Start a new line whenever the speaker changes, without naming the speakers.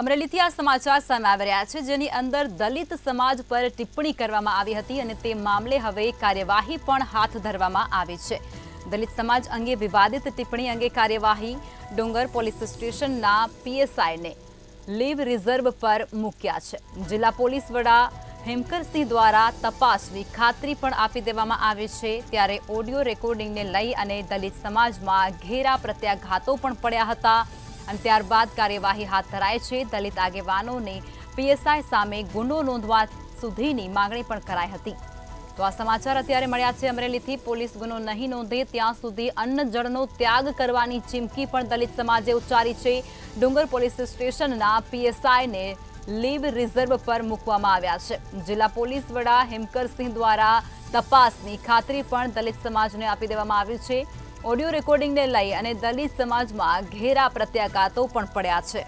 અમરેલીથી આ સમાચાર સામે આવી રહ્યા છે, જેની અંદર દલિત સમાજ પર ટિપ્પણી કરવામાં આવી હતી અને તે મામલે હવે કાર્યવાહી પણ હાથ ધરવામાં આવી છે। દલિત સમાજ અંગે વિવાદિત ટિપ્પણી અંગે કાર્યવાહી ડુંગર પોલીસ સ્ટેશનના પીએસઆઈને લીવ રિઝર્વ પર મૂક્યા છે। જિલ્લા પોલીસ વડા હેમકરસિંહ દ્વારા તપાસની ખાતરી પણ આપી દેવામાં આવી છે। ત્યારે ઓડિયો રેકોર્ડિંગને લઈ અને દલિત સમાજમાં ઘેરા પ્રત્યાઘાતો પણ પડ્યા હતા અને ત્યારબાદ કાર્યવાહી હાથ ધરાઈ છે। દલિત આગેવાનોને પીએસઆઈ સામે ગુનો નોંધવા સુધીની માંગણી પણ કરાઈ હતી। તો આ સમાચાર અત્યારે મળ્યા છે અમરેલીથી। પોલીસ ગુનો નહીં નોંધે ત્યાં સુધી અન્ન જળનો ત્યાગ કરવાની ચીમકી પણ દલિત સમાજે ઉચ્ચારી છે। ડુંગર પોલીસ સ્ટેશનના પીએસઆઈને લીવ રિઝર્વ પર મૂકવામાં આવ્યા છે। જિલ્લા પોલીસ વડા હેમકરસિંહ દ્વારા તપાસની ખાતરી પણ દલિત સમાજને આપી દેવામાં આવી છે। ઓડિયો રેકોર્ડિંગને લઈ અને દલિત સમાજમાં ઘેરા પ્રત્યાઘાતો પણ પડ્યા છે।